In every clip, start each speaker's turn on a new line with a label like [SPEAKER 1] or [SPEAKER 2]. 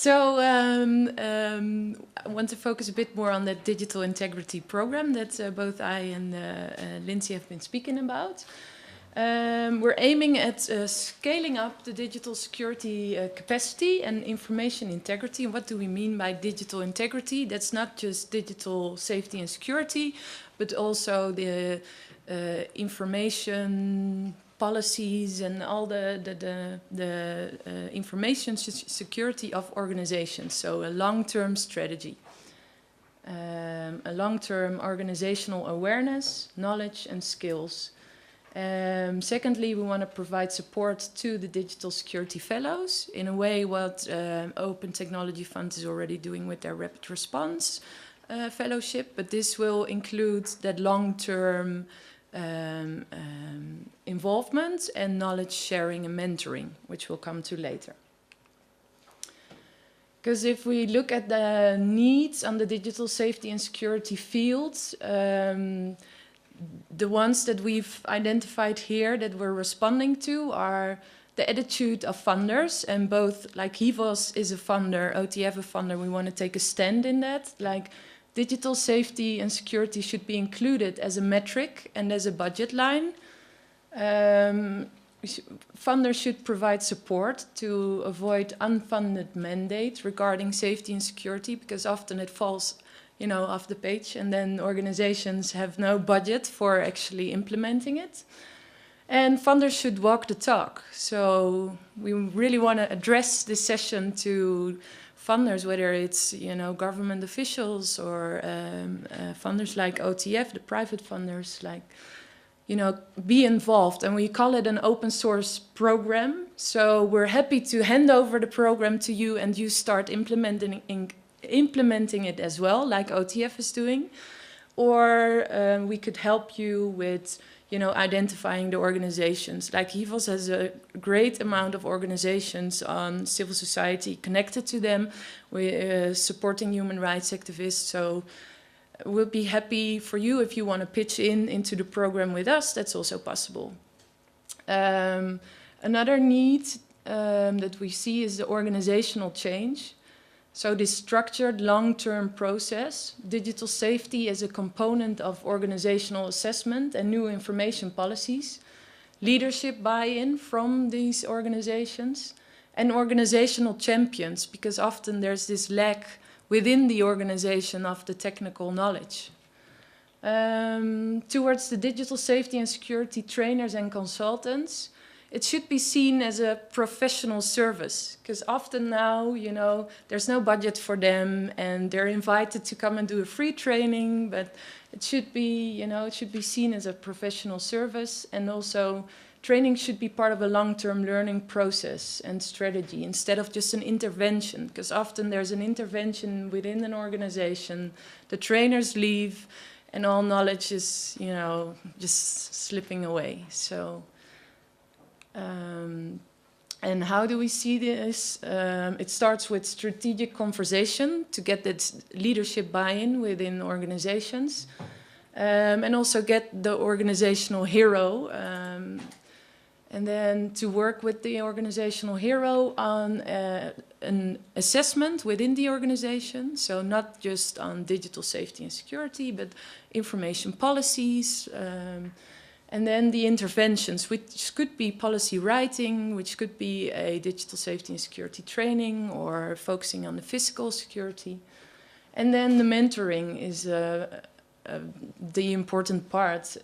[SPEAKER 1] I want to focus a bit more on the digital integrity program that both I and Lindsay have been speaking about. We're aiming at scaling up the digital security capacity and information integrity. And what do we mean by digital integrity? That's not just digital safety and security, but also the information policies and all the information security of organizations. So a long-term strategy, a long-term organizational awareness, knowledge and skills. Secondly, we want to provide support to the digital security fellows in a way what Open Technology Fund is already doing with their rapid response fellowship, but this will include that long-term involvement and knowledge sharing and mentoring, which we'll come to later. Because if we look at the needs on the digital safety and security fields, the ones that we've identified here that we're responding to are the attitude of funders, and both, like HIVOS is a funder, OTF a funder, we want to take a stand in that. Like, digital safety and security should be included as a metric and as a budget line. Funders should provide support to avoid unfunded mandates regarding safety and security, because often it falls, you know, off the page, and then organizations have no budget for actually implementing it. And funders should walk the talk. So we really want to address this session to funders, whether it's, you know, government officials or funders like OTF, the private funders, like, you know, be involved. And we call it an open source program. So we're happy to hand over the program to you and you start implementing it as well, like OTF is doing. Or we could help you with, you know, identifying the organizations. Like HIVOS has a great amount of organizations on civil society connected to them. We're supporting human rights activists. So we'll be happy for you if you want to pitch into the program with us. That's also possible. Another need that we see is the organizational change. So this structured long-term process, digital safety as a component of organizational assessment and new information policies, leadership buy-in from these organizations, and organizational champions, because often there's this lack within the organization of the technical knowledge. Towards the digital safety and security trainers and consultants, it should be seen as a professional service, because often now, you know, there's no budget for them and they're invited to come and do a free training, but it should be, you know, it should be seen as a professional service, and also training should be part of a long-term learning process and strategy instead of just an intervention, because often there's an intervention within an organization, the trainers leave and all knowledge is, you know, just slipping away. So. And how do we see this? It starts with strategic conversation to get that leadership buy-in within organizations, and also get the organizational hero, and then to work with the organizational hero on an assessment within the organization. So not just on digital safety and security, but information policies, and then the interventions, which could be policy writing, which could be a digital safety and security training, or focusing on the physical security. And then the mentoring is the important part.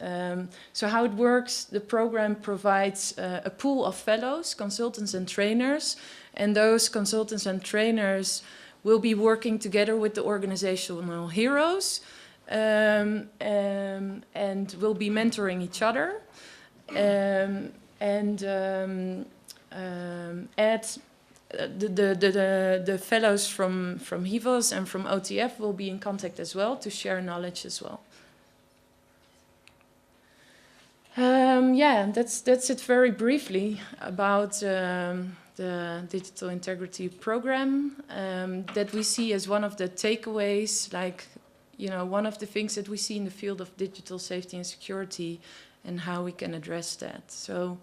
[SPEAKER 1] So how it works, the program provides a pool of fellows, consultants and trainers, and those consultants and trainers will be working together with the organizational heroes, and we'll be mentoring each other, and the fellows from HIVOS and from OTF will be in contact as well to share knowledge as well. Yeah, that's it very briefly about the digital integrity program that we see as one of the takeaways, like, you know, one of the things that we see in the field of digital safety and security and how we can address that. So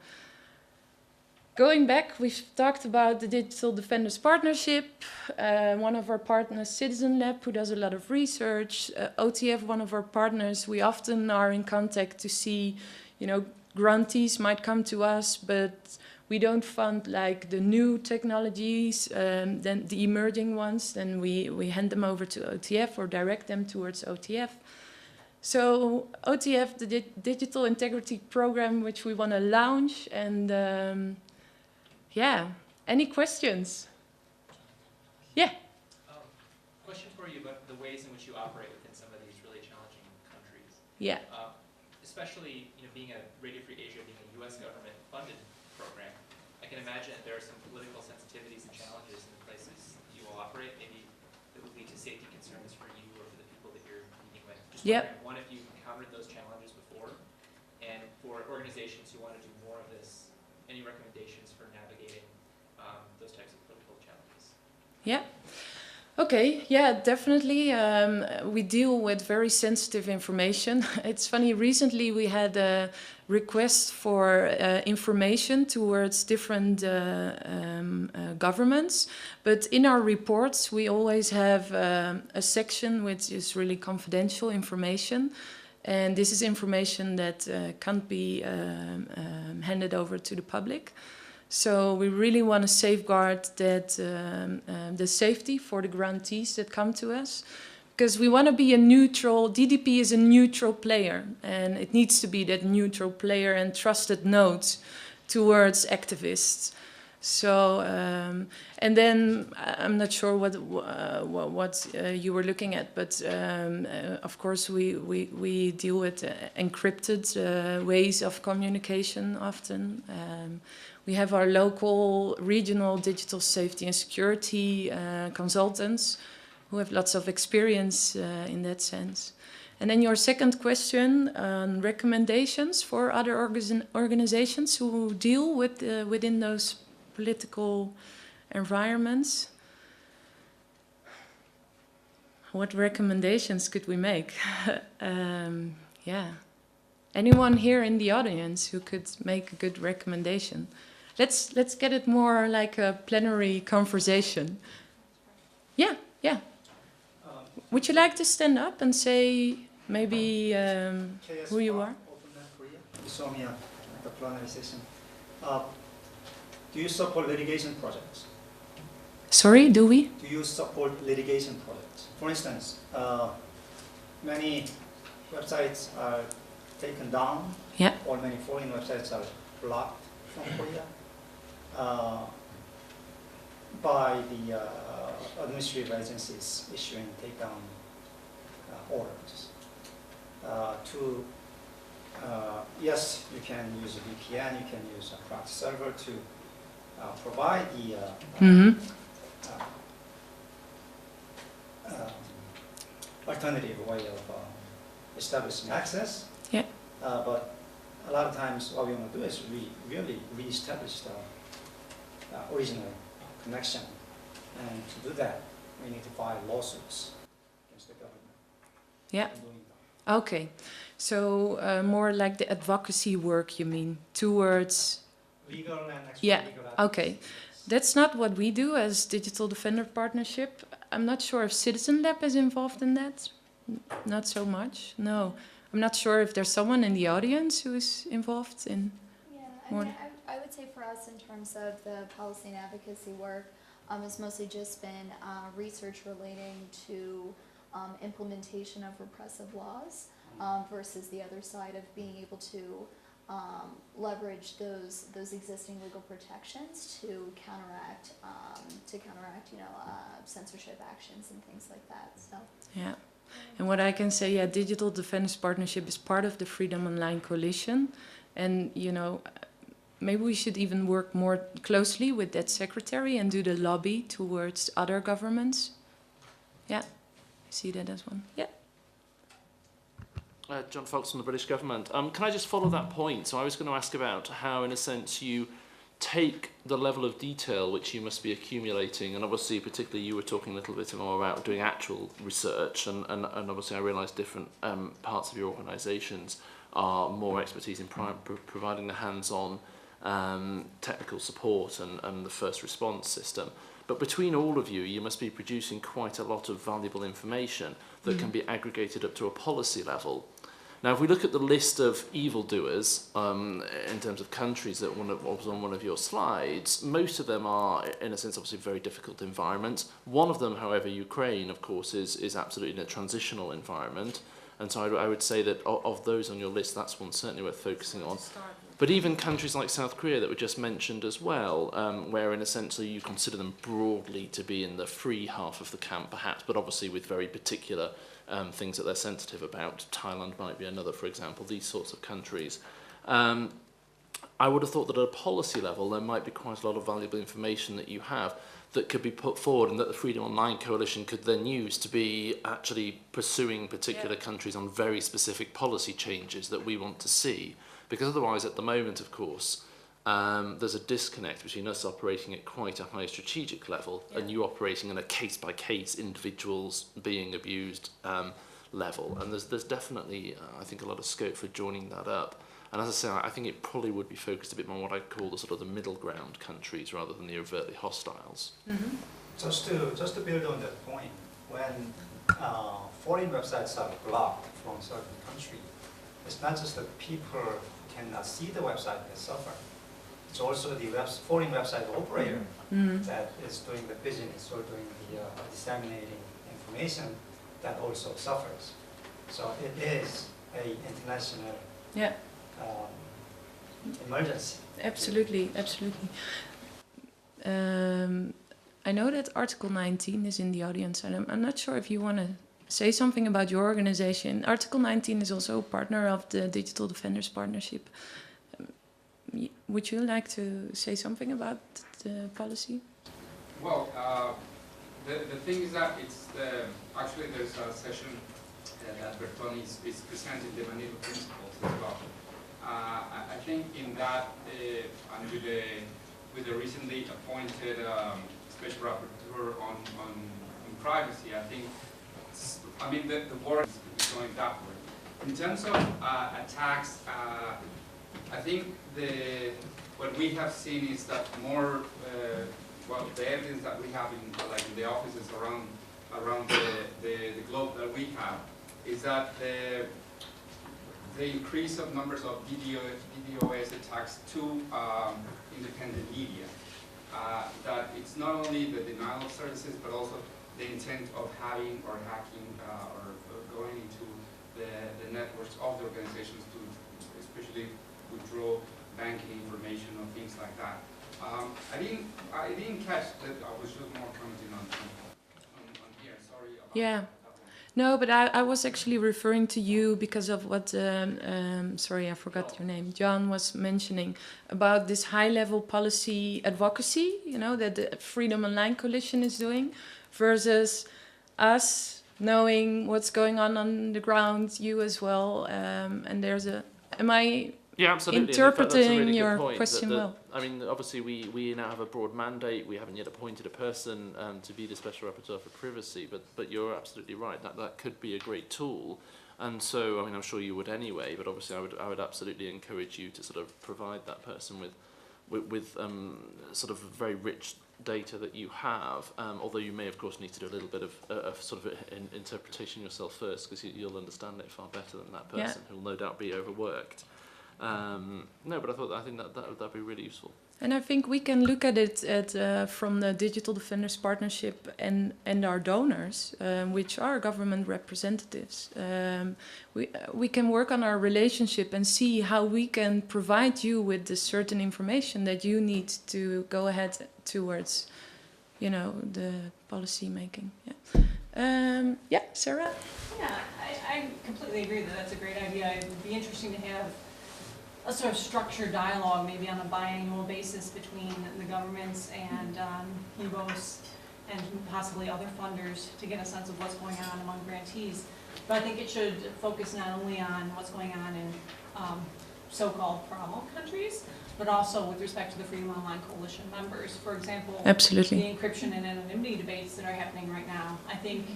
[SPEAKER 1] Going back, we've talked about the Digital Defenders Partnership, one of our partners, Citizen Lab, who does a lot of research, OTF, one of our partners. We often are in contact to see, you know, grantees might come to us, but we don't fund like the new technologies, then the emerging ones, then we hand them over to OTF or direct them towards OTF. So OTF, the Digital Integrity Program, which we want to launch, and yeah, any questions? Yeah.
[SPEAKER 2] Question for you about the ways in which you operate within some of these really challenging countries.
[SPEAKER 1] Yeah.
[SPEAKER 2] Especially, you know, being a Radio Free Asia, being a U.S. government-funded program, I can imagine that there are some political sensitivities and challenges in the places you will operate. Maybe that would lead to safety concerns for you or for the people that you're meeting with. Just wondering, one, if you've encountered those challenges before, and for organizations who want to do more of this, any recommendations for navigating those types of political challenges?
[SPEAKER 1] Yeah. Okay, yeah, definitely. We deal with very sensitive information. It's funny, recently we had a request for information towards different governments, but in our reports we always have a section which is really confidential information, and this is information that can't be handed over to the public. So we really want to safeguard that the safety for the grantees that come to us, because we want to be a neutral, DDP is a neutral player, and it needs to be that neutral player and trusted node towards activists. So, and then I'm not sure what you were looking at, but of course we deal with encrypted ways of communication often. We have our local, regional digital safety and security consultants who have lots of experience in that sense. And then your second question on recommendations for other organizations who deal with within those political environments. What recommendations could we make? Yeah. Anyone here in the audience who could make a good recommendation? Let's get it more like a plenary conversation. Yeah, yeah. Would you like to stand up and say maybe who you are?
[SPEAKER 3] Somia at the plenary session. Do you support litigation projects?
[SPEAKER 1] Sorry, do we?
[SPEAKER 3] Do you support litigation projects? For instance, many websites are taken down,
[SPEAKER 1] yeah,
[SPEAKER 3] or many foreign websites are blocked from Korea by the administrative agencies issuing takedown orders. Yes, you can use a VPN, you can use a proxy server to provide the alternative way of establishing access.
[SPEAKER 1] Yeah.
[SPEAKER 3] But a lot of times what we want to do is really re-establish the original connection. And to do that, we need to file lawsuits against the government.
[SPEAKER 1] Yeah. Okay. So more like the advocacy work, you mean, towards
[SPEAKER 3] legal and
[SPEAKER 1] yeah.
[SPEAKER 3] legal
[SPEAKER 1] Okay. That's not what we do as Digital Defender Partnership. I'm not sure if Citizen Lab is involved in that. Not so much. No. I'm not sure if there's someone in the audience who is involved in.
[SPEAKER 4] Yeah, I mean, I would say for us in terms of the policy and advocacy work, it's mostly just been research relating to implementation of repressive laws versus the other side of being able to leverage those existing legal protections to counteract censorship actions and things like that. So
[SPEAKER 1] yeah. And what I can say, yeah, Digital Defenders Partnership is part of the Freedom Online Coalition, and maybe we should even work more closely with that secretary and do the lobby towards other governments. Yeah, I see that as one. Yeah.
[SPEAKER 5] John Fox from the British government. Can I just follow that point? So I was going to ask about how, in a sense, you take the level of detail which you must be accumulating, and obviously particularly you were talking a little bit more about doing actual research, and obviously I realise different parts of your organisations are more expertise in providing the hands-on technical support and the first response system. But between all of you, you must be producing quite a lot of valuable information that can be aggregated up to a policy level. Now, if we look at the list of evildoers in terms of countries that was on one of your slides, most of them are, in a sense, obviously very difficult environments. One of them, however, Ukraine, of course, is absolutely in a transitional environment. And so I would say that of those on your list, that's one certainly worth focusing on. But even countries like South Korea that were just mentioned as well, where in a sense you consider them broadly to be in the free half of the camp perhaps, but obviously with very particular things that they're sensitive about. Thailand might be another, for example, these sorts of countries. I would have thought that at a policy level there might be quite a lot of valuable information that you have that could be put forward and that the Freedom Online Coalition could then use to be actually pursuing particular countries on very specific policy changes that we want to see. Because otherwise, at the moment, of course, there's a disconnect between us operating at quite a high strategic level and you operating on a case-by-case, individuals being abused level. And there's definitely, I think, a lot of scope for joining that up. And as I say, I think it probably would be focused a bit more on what I'd call the sort of the middle ground countries rather than the overtly hostiles.
[SPEAKER 1] Mm-hmm.
[SPEAKER 3] Just to build on that point, when foreign websites are blocked from certain country, it's not just that people cannot see the website that suffer. It's also the foreign website operator that is doing the business or doing the disseminating information that also suffers. So it is a international emergency.
[SPEAKER 1] Absolutely, absolutely. I know that Article 19 is in the audience, and I'm not sure if you want to say something about your organization. Article 19 is also a partner of the Digital Defenders Partnership. Would you like to say something about the policy?
[SPEAKER 6] Well, the thing is that it's actually there's a session that Bertone is presenting the Manila principles as well. I think in that, and with the recently appointed special rapporteur on privacy, I think, the work is going backward. In terms of attacks, I think what we have seen is that more, the evidence that we have in the offices around the globe that we have is that the increase of numbers of DDoS attacks to independent media, that it's not only the denial of services, but also the intent of having or hacking or going into the networks of the organizations to especially withdraw banking information or things like that. I didn't catch that. I was just more commenting on here. Sorry about that.
[SPEAKER 1] No, but I was actually referring to you because of what, sorry, I forgot your name, John was mentioning about this high-level policy advocacy, that the Freedom Online Coalition is doing, versus us knowing what's going on the ground, you as well, and there's am I
[SPEAKER 5] absolutely.
[SPEAKER 1] interpreting
[SPEAKER 5] really
[SPEAKER 1] your
[SPEAKER 5] point,
[SPEAKER 1] question well?
[SPEAKER 5] I mean, obviously we now have a broad mandate. We haven't yet appointed a person to be the Special Rapporteur for Privacy, but you're absolutely right. That could be a great tool. And so, I'm sure you would anyway, but obviously I would absolutely encourage you to sort of provide that person with sort of very rich data that you have, although you may of course need to do a little bit of sort of interpretation yourself first, because you'll understand it far better than that person who will no doubt be overworked. No, but I think that'd be really useful.
[SPEAKER 1] And I think we can look at it from the Digital Defenders Partnership and our donors, which are government representatives. We can work on our relationship and see how we can provide you with the certain information that you need to go ahead towards, the policy making. Sarah?
[SPEAKER 7] Yeah, I completely agree that that's a great idea. It would be interesting to have a sort of structured dialogue, maybe on a biannual basis, between the governments and HEVOS and possibly other funders to get a sense of what's going on among grantees. But I think it should focus not only on what's going on in so-called problem countries, but also with respect to the Freedom Online Coalition members. For example,
[SPEAKER 1] Absolutely.
[SPEAKER 7] The encryption and anonymity debates that are happening right now. I think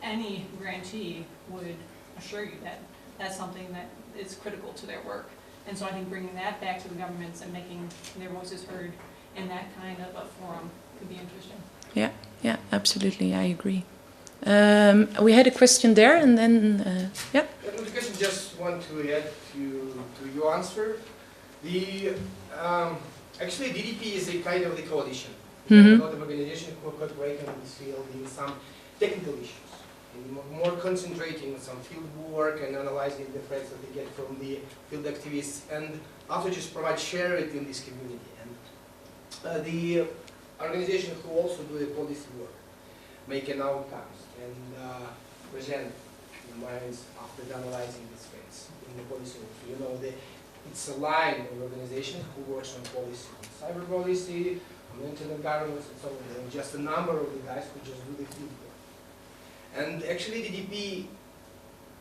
[SPEAKER 7] any grantee would assure you that that's something that is critical to their work. And so I think bringing that back to the governments and making their voices heard in that kind of a forum could be interesting.
[SPEAKER 1] Yeah, absolutely, I agree. We had a question there, and then, yeah.
[SPEAKER 8] Education, just want to add to your answer. The actually DDP is a kind of the coalition.
[SPEAKER 1] Mhm.
[SPEAKER 8] A lot of organizations who cooperate in this field in some technical issues, and more concentrating on some field work and analyzing the threats that they get from the field activists, and also just share it in this community. And the organization who also do the policy work, making outcomes and present the minds after analyzing these threats in the policy work. You know, it's a line of organizations who works on policy, on cyber policy, on internet governance, and so on. And just a number of the guys who just do the field work. And actually, DDP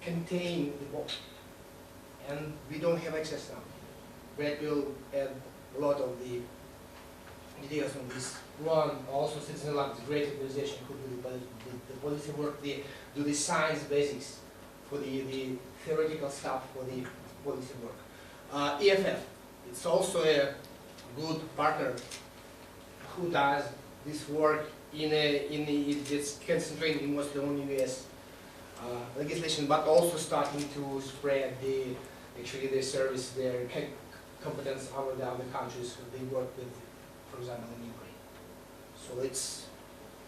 [SPEAKER 8] contain the both, and we don't have access now. Brett will add a lot of the details on this. One, also Citizen Lab is a great organization who do the policy work, they do the science basics for the theoretical stuff for the policy work. EFF, it's also a good partner who does this work it's concentrating mostly on US legislation, but also starting to spread their service, their competence over the other countries who they work with, for example, in Ukraine. So it's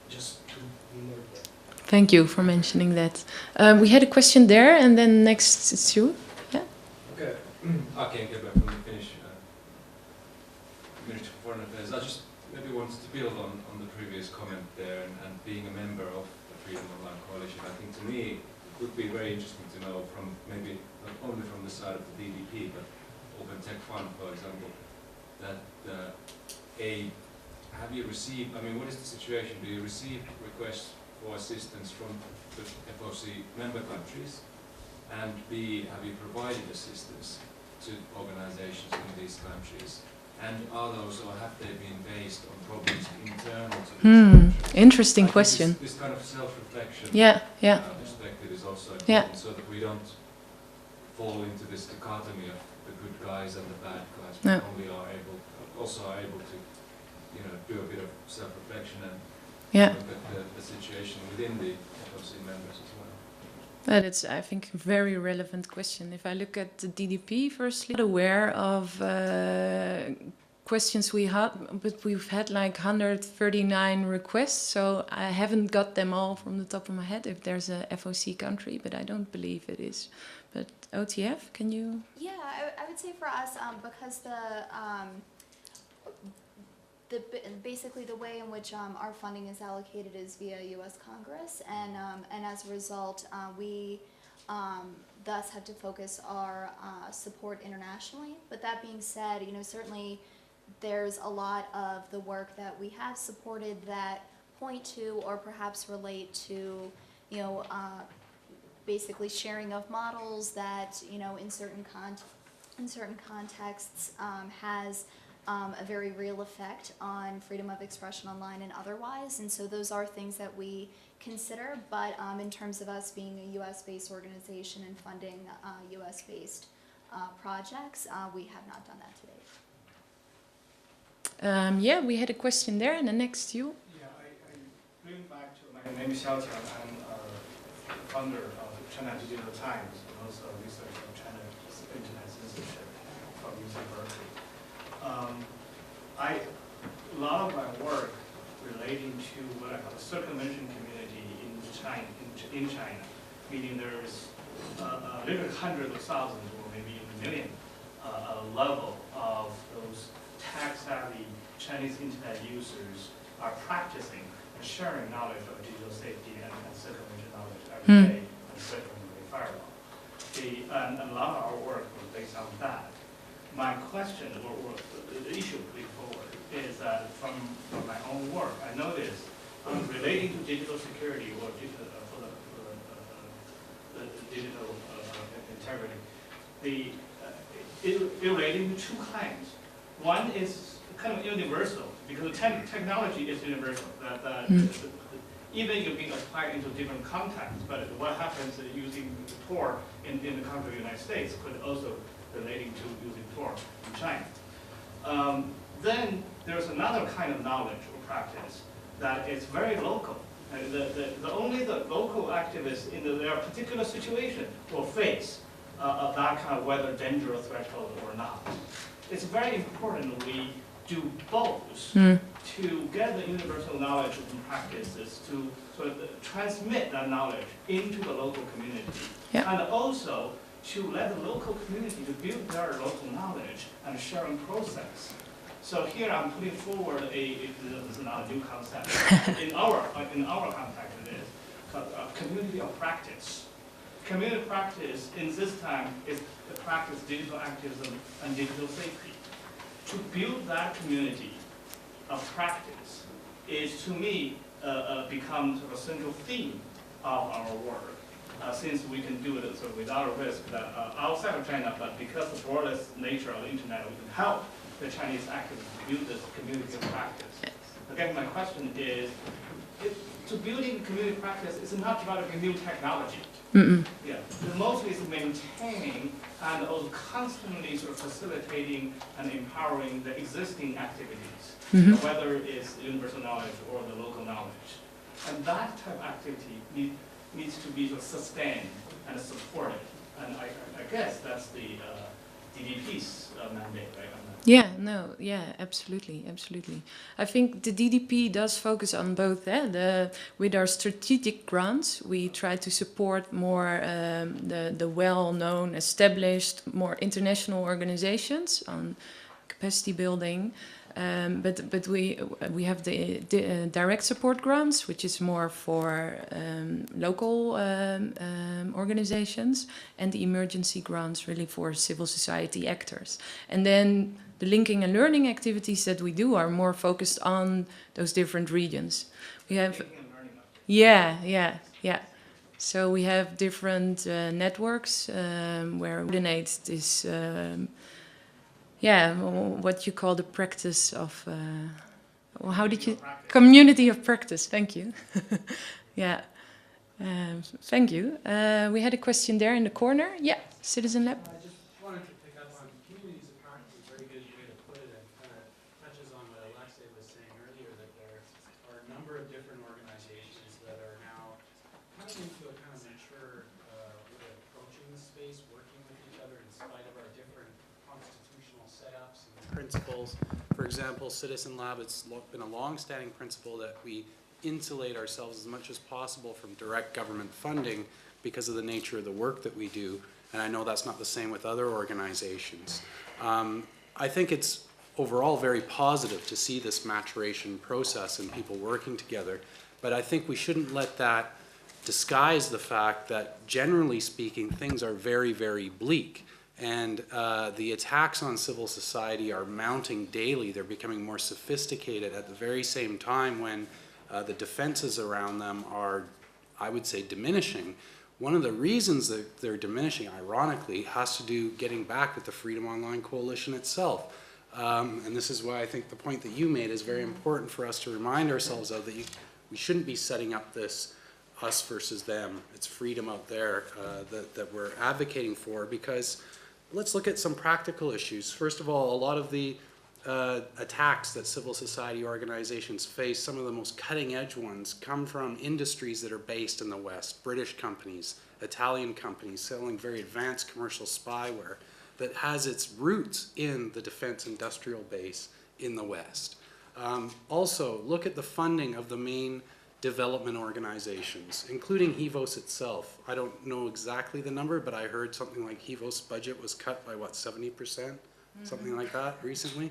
[SPEAKER 8] just to be more clear.
[SPEAKER 1] Thank you for mentioning that. We had a question there, and then next it's you. Yeah.
[SPEAKER 9] Okay, I can't get back from the Finnish Ministry of Foreign Affairs. I just maybe wanted to build on the previous comment there, and being a member of the Freedom Online Coalition, I think to me it would be very interesting to know from maybe not only from the side of the DDP, but Open Tech Fund, for example, that have you received, I mean, what is the situation? Do you receive requests for assistance from the FOC member countries? And B, have you provided assistance to organizations in these countries? And are those, or have they been based on problems internal to these countries?
[SPEAKER 1] Interesting
[SPEAKER 9] I think
[SPEAKER 1] question.
[SPEAKER 9] This kind of self-reflection perspective is also important, so that we don't fall into this dichotomy of the good guys and the bad guys. We only are able to, do a bit of self-reflection and look at the situation within the FOC members as well.
[SPEAKER 1] That's, I think, a very relevant question. If I look at the DDP, firstly, I'm not aware of questions we had, but we've had like 139 requests, so I haven't got them all from the top of my head if there's a FOC country, but I don't believe it is. But OTF, can you?
[SPEAKER 4] Yeah, I would say for us, because basically the way in which our funding is allocated is via U.S. Congress, and as a result, we thus have to focus our support internationally. But that being said, certainly there's a lot of the work that we have supported that point to or perhaps relate to, basically sharing of models that, in certain contexts has a very real effect on freedom of expression online and otherwise, and so those are things that we consider, but in terms of us being a US-based organization and funding US-based projects, we have not done that today.
[SPEAKER 1] We had a question there, and the next you.
[SPEAKER 10] Yeah, I bring back to, my name is Xiao Tian, I'm the founder of China Digital Times, and also researcher of China Internet Censorship from UC Berkeley. A lot of my work relating to what I call the circumvention community in China, meaning there's literally hundreds of thousands or maybe even a million level of those tech-savvy Chinese internet users are practicing and sharing knowledge of digital safety and circumvention knowledge every day, and certainly the firewall. And a lot of our work was based on that. My question, or the issue going forward, is that from my own work, I noticed relating to digital security or digital, the digital integrity, it relating to two kinds. One is kind of universal, because technology is universal. That even if being applied into different contexts, but what happens using Tor in the country of the United States could also relating to using Tor in China. Then there's another kind of knowledge or practice that is very local. Only the local activists in their particular situation will face that kind of whether danger threshold or not. It's very important that we do both to get the universal knowledge and practices to sort of transmit that knowledge into the local community.
[SPEAKER 1] Yeah.
[SPEAKER 10] And also to let the local community to build their local knowledge and sharing process. So here I'm putting forward this is not a new concept. in our context it is a community of practice. Community practice in this time is the practice digital activism and digital safety. To build that community of practice is, to me, become sort of a central theme of our work. Since we can do it sort of without a risk that outside of China, but because of the borderless nature of the internet, we can help the Chinese activists build this community of practice. Again, my question is, to building community practice is not developing new technology. Yeah, mostly is maintaining and also constantly sort of facilitating and empowering the existing activities, whether it's universal knowledge or the local knowledge. And that type of activity needs to be sort of sustained and supported. And I guess that's the DDP's mandate, right?
[SPEAKER 1] Yeah, no, yeah, absolutely, absolutely. I think the DDP does focus on both. With our strategic grants, we try to support more the well-known, established, more international organizations on capacity building. But we have the direct support grants, which is more for local organizations, and the emergency grants really for civil society actors. And then the linking and learning activities that we do are more focused on those different regions. We have, yeah. So we have different networks where we coordinate this. What you call the practice of, how did you, community of practice, thank you. Yeah, thank you. We had a question there in the corner. Yeah, Citizen Lab.
[SPEAKER 11] I just wanted to pick up on communities of practice, a very good way to put it. It kind of touches on what Alexei was saying earlier, that there are a number of different organizations that are now coming into a kind of mature way of approaching the space, working with each other in spite of our different constitutional setups and principles. For example, Citizen Lab, it's been a long-standing principle that we insulate ourselves as much as possible from direct government funding because of the nature of the work that we do. And I know that's not the same with other organizations. I think it's overall very positive to see this maturation process and people working together. But I think we shouldn't let that disguise the fact that, generally speaking, things are very, very bleak. And the attacks on civil society are mounting daily. They're becoming more sophisticated at the very same time when the defenses around them are, I would say, diminishing. One of the reasons that they're diminishing, ironically, has to do getting back with the Freedom Online Coalition itself. And this is why I think the point that you made is very important for us to remind ourselves of, that we shouldn't be setting up this us versus them. It's freedom out there that we're advocating for, because let's look at some practical issues. First of all, a lot of the attacks that civil society organizations face, some of the most cutting edge ones, come from industries that are based in the West. British companies, Italian companies selling very advanced commercial spyware that has its roots in the defense industrial base in the West. Also, look at the funding of the main development organizations, including HEVOS itself. I don't know exactly the number, but I heard something like HEVOS budget was cut by what, 70%? Something like that recently.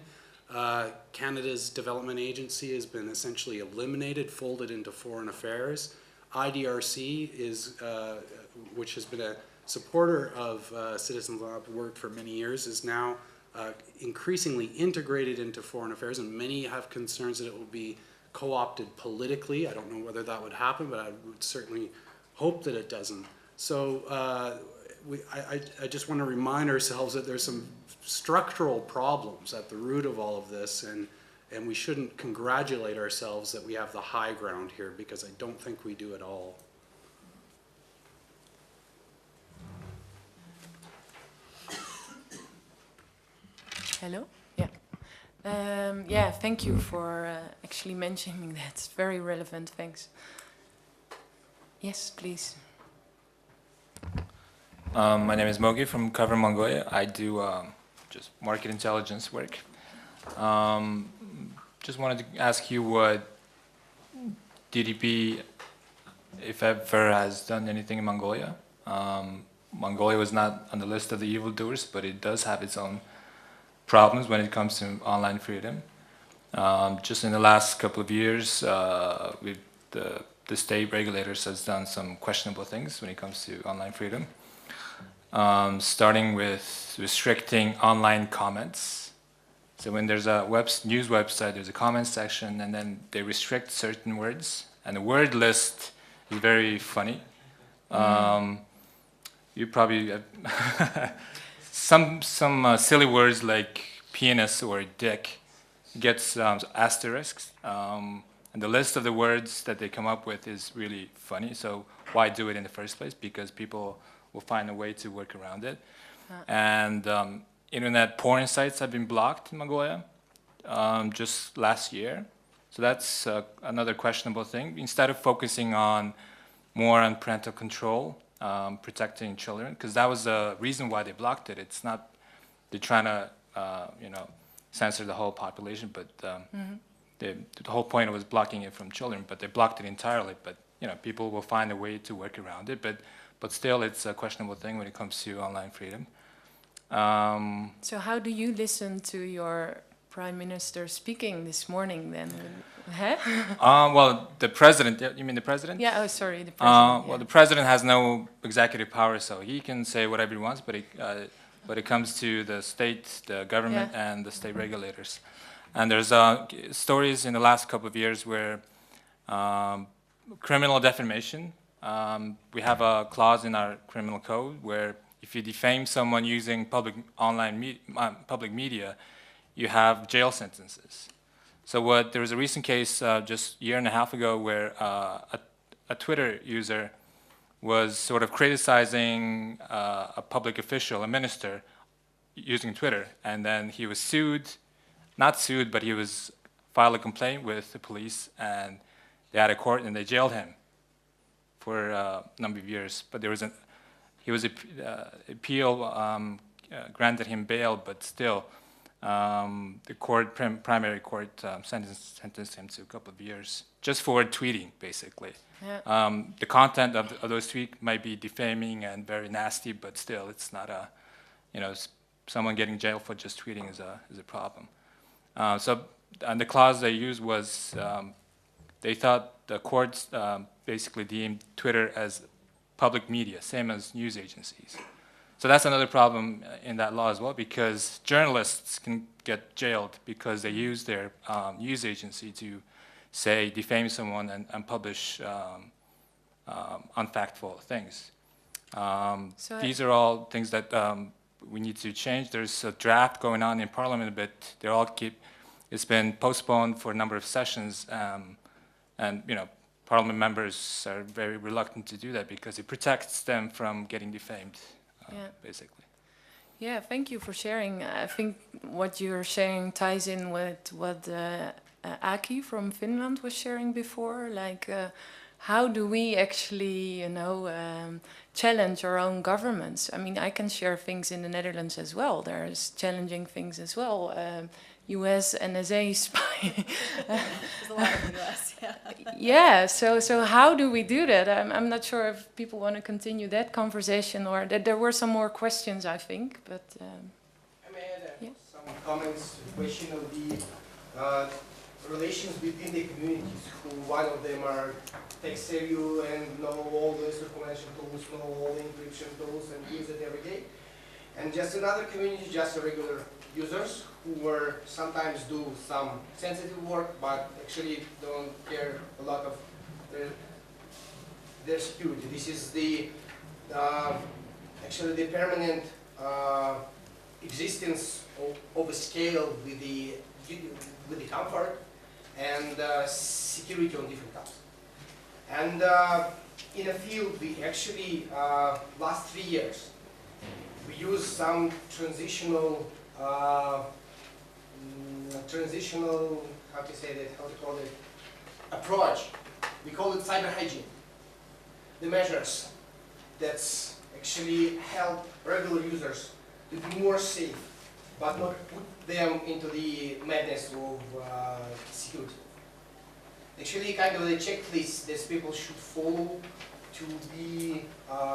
[SPEAKER 11] Canada's development agency has been essentially eliminated, folded into foreign affairs. IDRC is, which has been a supporter of Citizen Lab work for many years, is now increasingly integrated into foreign affairs, and many have concerns that it will be co-opted politically. I don't know whether that would happen, but I would certainly hope that it doesn't. So I just want to remind ourselves that there's some structural problems at the root of all of this, and we shouldn't congratulate ourselves that we have the high ground here, because I don't think we do at all.
[SPEAKER 1] Hello? Yeah. Yeah, thank you for actually mentioning that. It's very relevant. Thanks. Yes, please.
[SPEAKER 12] My name is Mogi from Cover Mongolia. I do just market intelligence work. Just wanted to ask you what DDP, if ever, has done anything in Mongolia. Mongolia was not on the list of the evildoers, but it does have its own problems when it comes to online freedom. Just in the last couple of years, the state regulators has done some questionable things when it comes to online freedom. Starting with restricting online comments. So when there's a news website, there's a comment section, and then they restrict certain words. And the word list is very funny. You probably some silly words like penis or dick gets asterisks. And the list of the words that they come up with is really funny. So why do it in the first place? Because people will find a way to work around it. And internet porn sites have been blocked in Mongolia just last year. So that's another questionable thing. Instead of focusing more on parental control, protecting children, because that was the reason why they blocked it. It's not they're trying to censor the whole population, but the whole point was blocking it from children. But they blocked it entirely. But people will find a way to work around it. But still, it's a questionable thing when it comes to online freedom.
[SPEAKER 1] So how do you listen to your Prime Minister speaking this morning then?
[SPEAKER 12] Well, the president, you mean the president?
[SPEAKER 1] Yeah, oh, sorry, the president.
[SPEAKER 12] Well, the president has no executive power, so he can say whatever he wants, but it comes to the state, the government, and the state regulators. And there's stories in the last couple of years where criminal defamation, we have a clause in our criminal code where if you defame someone using public media, you have jail sentences. So there was a recent case just a year and a half ago where a Twitter user was sort of criticizing a public official, a minister, using Twitter, and then he was not sued, but he was filed a complaint with the police, and they had a court and they jailed him for a number of years. But appeal granted him bail, but still the primary court sentenced him to a couple of years just for tweeting, basically. Yeah. The content of those tweets might be defaming and very nasty, but still, it's not someone getting jailed for just tweeting is a problem. And the clause they used was they thought the courts basically deemed Twitter as public media, same as news agencies. So that's another problem in that law as well, because journalists can get jailed because they use their news agency to, say, defame someone and publish unfactful things. These are all things that we need to change. There's a draft going on in Parliament, but it's been postponed for a number of sessions, and Parliament members are very reluctant to do that because it protects them from getting defamed. Basically.
[SPEAKER 1] Yeah, thank you for sharing. I think what you're sharing ties in with what Aki from Finland was sharing before. Like, how do we actually, challenge our own governments? I mean, I can share things in the Netherlands as well. There's challenging things as well. U.S. NSA spy.
[SPEAKER 4] There's a lot in the U.S. Yeah.
[SPEAKER 1] Yeah. So how do we do that? I'm not sure if people want to continue that conversation or that there were some more questions, I think. But
[SPEAKER 8] I may add some comments. The question of the relations between the communities. Who one of them are tech savvy and know all the circumvention tools, know all the encryption tools, and use it every day. And just another community, just regular users who sometimes do some sensitive work, but actually don't care a lot of their security. This is actually the permanent existence of a scale with the comfort and security on different types. And in a field, we actually last 3 years we use some transitional transitional, how to say that, how to call it, approach. We call it cyber hygiene. The measures that actually help regular users to be more safe, but not put them into the madness of security. Actually, kind of the checklist that people should follow to be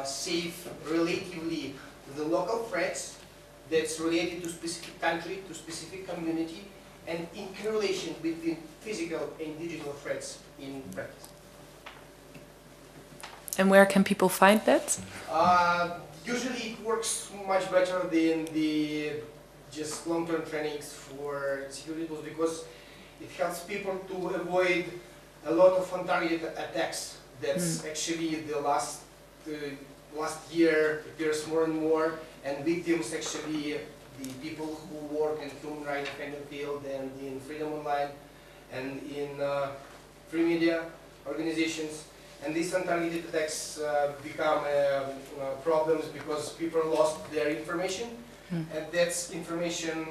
[SPEAKER 8] safe relatively to the local threats that's related to specific country, to specific community, and in correlation between physical and digital threats in practice.
[SPEAKER 1] And where can people find that?
[SPEAKER 8] Usually it works much better than the just long-term trainings for security tools because it helps people to avoid a lot of untargeted attacks. That's actually the last year appears more and more, and victims actually the people who work in human rights defending field and in Freedom Online and in free media organizations. And these untargeted attacks become problems because people lost their information, and that's information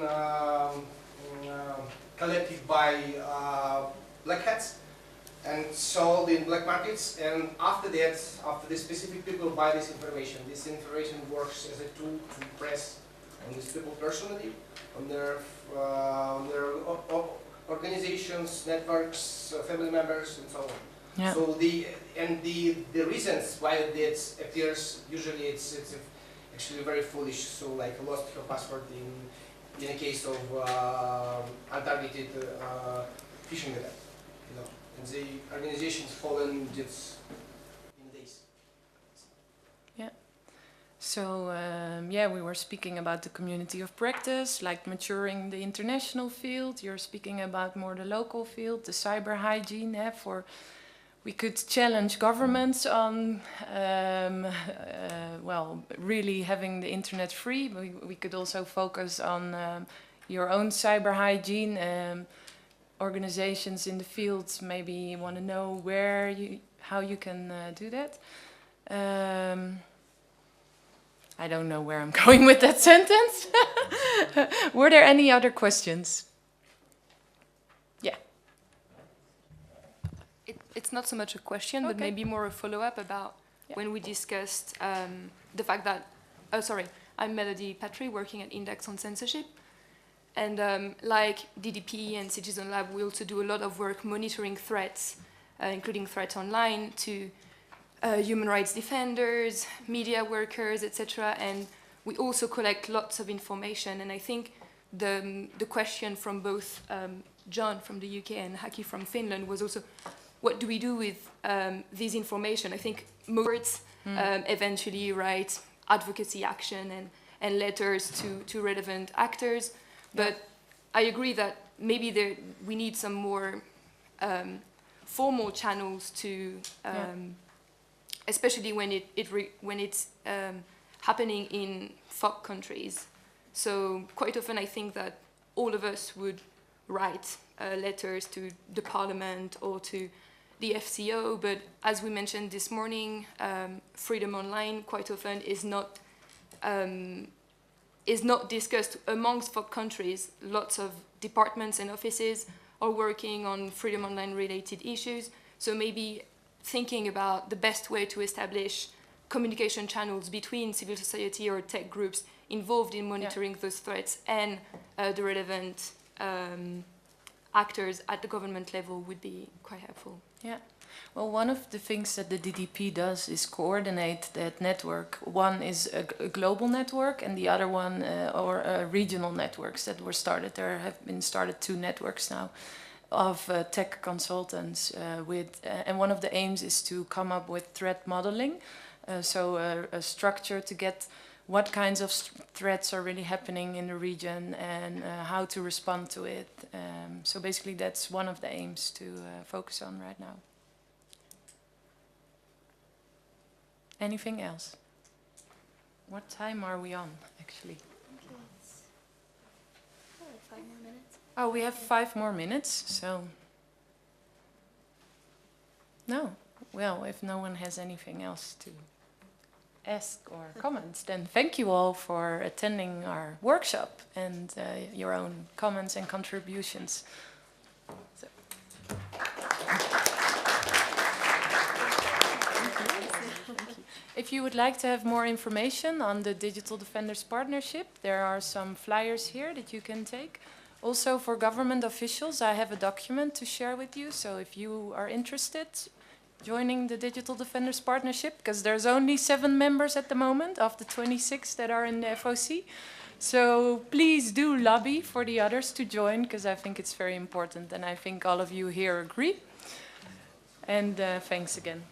[SPEAKER 8] collected by black hats and sold in black markets. And after that, after the specific people buy this information works as a tool to press on these people personally, on their organizations, networks, family members, and so on.
[SPEAKER 1] Yeah.
[SPEAKER 8] So the reasons why that appears usually it's actually very foolish. So like lost your password in a case of untargeted phishing attack, you know, and the organization's fallen just in days.
[SPEAKER 1] Yeah. So yeah, we were speaking about the community of practice, like maturing the international field. You're speaking about more the local field, the cyber hygiene. For we could challenge governments on, well, really having the internet free. We could also focus on your own cyber hygiene. Organizations in the field maybe want to know how you can do that. I don't know where I'm going with that sentence. Were there any other questions? Yeah.
[SPEAKER 13] It's not so much a question, but
[SPEAKER 1] Okay.
[SPEAKER 13] maybe more a follow-up about when we discussed the fact that, I'm Melody Patry, working at Index on censorship. And like DDP and Citizen Lab, we also do a lot of work monitoring threats, including threats online to human rights defenders, media workers, etc. And we also collect lots of information. And I think the question from both John from the UK and Haki from Finland was also, what do we do with this information? I think most eventually write advocacy action and letters to relevant actors. But I agree that maybe we need some more formal channels to, especially when it's happening in FOC countries. So quite often I think that all of us would write letters to the parliament or to the FCO, but as we mentioned this morning, Freedom Online quite often is not discussed amongst FOC countries. Lots of departments and offices are working on Freedom Online related issues. So maybe thinking about the best way to establish communication channels between civil society or tech groups involved in monitoring those threats and the relevant actors at the government level would be quite helpful.
[SPEAKER 1] Yeah. Well, one of the things that the DDP does is coordinate that network. One is a global network, and the other one regional networks that were started. There have been started 2 networks now of tech consultants and one of the aims is to come up with threat modeling. So a structure to get what kinds of threats are really happening in the region and how to respond to it. So basically that's one of the aims to focus on right now. Anything else? What time are we on, actually?
[SPEAKER 4] Like 5 more minutes.
[SPEAKER 1] Oh, we have 5 more minutes, so... No. Well, if no one has anything else to ask or comment, then thank you all for attending our workshop and your own comments and contributions. So. If you would like to have more information on the Digital Defenders Partnership, there are some flyers here that you can take. Also for government officials, I have a document to share with you, so if you are interested joining the Digital Defenders Partnership, because there's only 7 members at the moment of the 26 that are in the FOC. So please do lobby for the others to join, because I think it's very important, and I think all of you here agree. And thanks again.